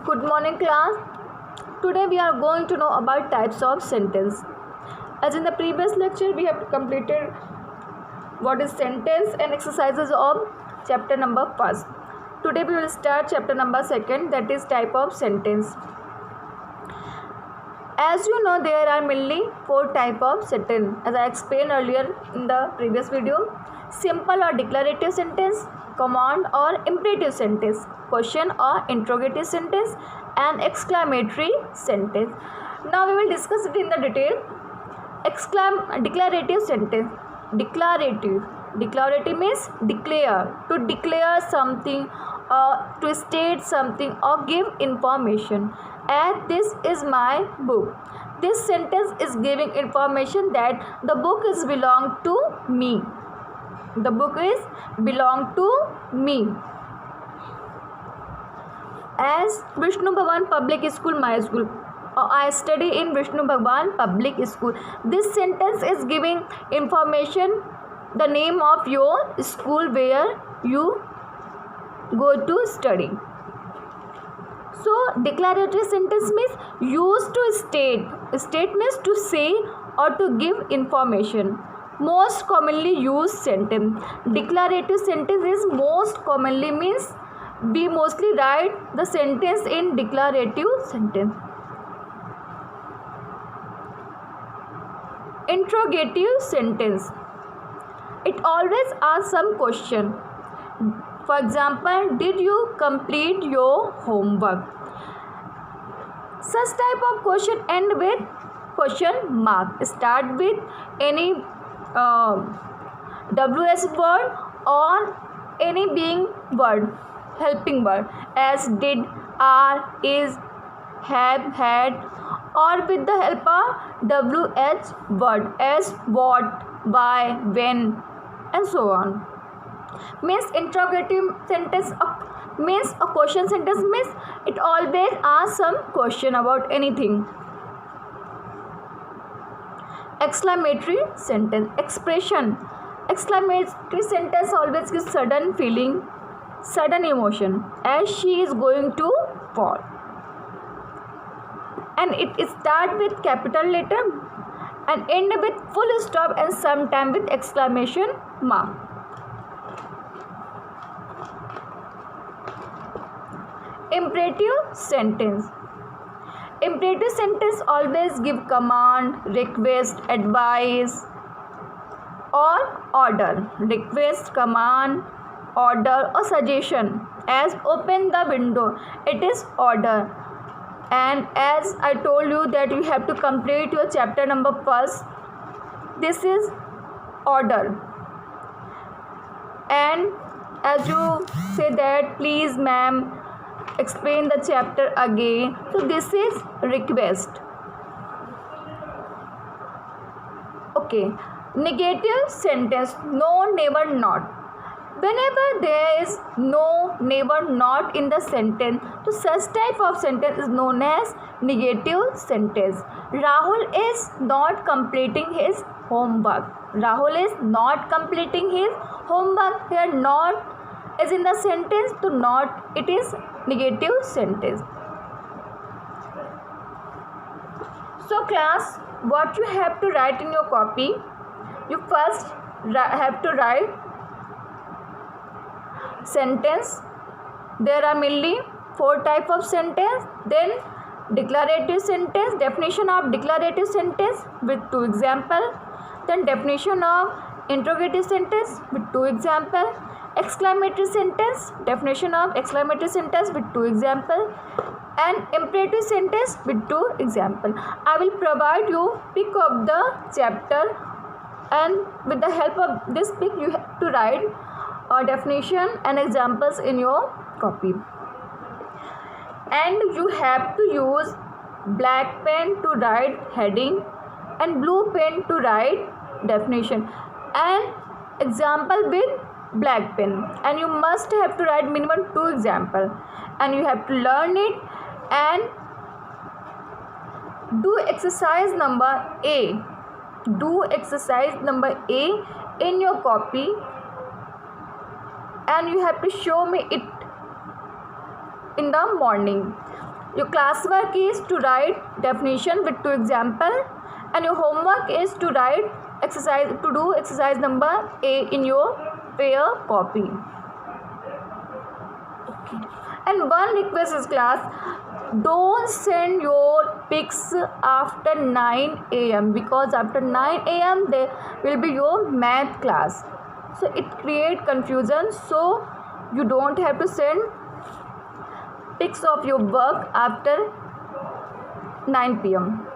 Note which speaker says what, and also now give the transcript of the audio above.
Speaker 1: Good morning class. Today we are going to know about types of sentence. As in the previous lecture we have completed what is sentence and exercises of chapter number 1st. Today we will start chapter number 2nd, that is type of sentence. As you know, there are mainly 4 type of sentence as I explained earlier in the previous video. Simple or declarative sentence, command or imperative sentence, question or interrogative sentence, and exclamatory sentence. Now we will discuss it in the detail. Declarative sentence. Declarative means declare, to declare something or to state something or give information. As this is my book. This sentence is giving information that the book is belong to me. The book is belong to me. As Vishnu Bhavan Public School, my school. I study in Vishnu Bhavan Public School. This sentence is giving information, the name of your school where you go to study. So declarative sentence means used to state. State means to say or to give information. Most commonly used sentence. Declarative sentence is most commonly means we mostly write the sentence in declarative sentence. Interrogative sentence. It always asks some question. For example, did you complete your homework? Such type of question end with question mark. Start with any WS word or any being word, helping word, as did, are, is, have, had, or with the help of WH word as what, why, when, and so on. Means interrogative sentence means a question sentence means it always asks some question about anything. Exclamatory sentence. Expression. Exclamatory sentence always gives sudden feeling, sudden emotion, as she is going to fall. And it start with capital letter and end with full stop and sometime with exclamation mark. Imperative sentence. Imperative sentence always give command, request, advice or order. Request, command, order or suggestion. As open the window, it is order. And as I told you that you have to complete your chapter number 1st, this is order. And as you say that please ma'am explain the chapter again, so this is request. Okay. Negative sentence. No, never, not. Whenever there is no, never, not in the sentence, so such type of sentence is known as negative sentence. Rahul is not completing his homework. Rahul is not completing his homework. Here not is in the sentence, to not it is negative sentence. So class, what you have to write in your copy, you first have to write sentence. There are mainly 4 type of sentence. Then declarative sentence, definition of declarative sentence with 2 example. Then definition of interrogative sentence with 2 example. Exclamatory sentence, definition of exclamatory sentence with 2 example, and imperative sentence with 2 example. I will provide you pic of the chapter, and with the help of this pic you have to write definition and examples in your copy. And you have to use black pen to write heading and blue pen to write definition and example with black pen, and you must have to write minimum 2 example, and you have to learn it and do exercise number A. Do exercise number A in your copy, and you have to show me it in the morning. Your classwork is to write definition with 2 example, and your homework is to write exercise, to do exercise number A in your pair copy. Okay. And one request is class, don't send your pics after 9 a.m. because after 9 a.m. there will be your math class, so it create confusion. So you don't have to send pics of your work after 9 a.m.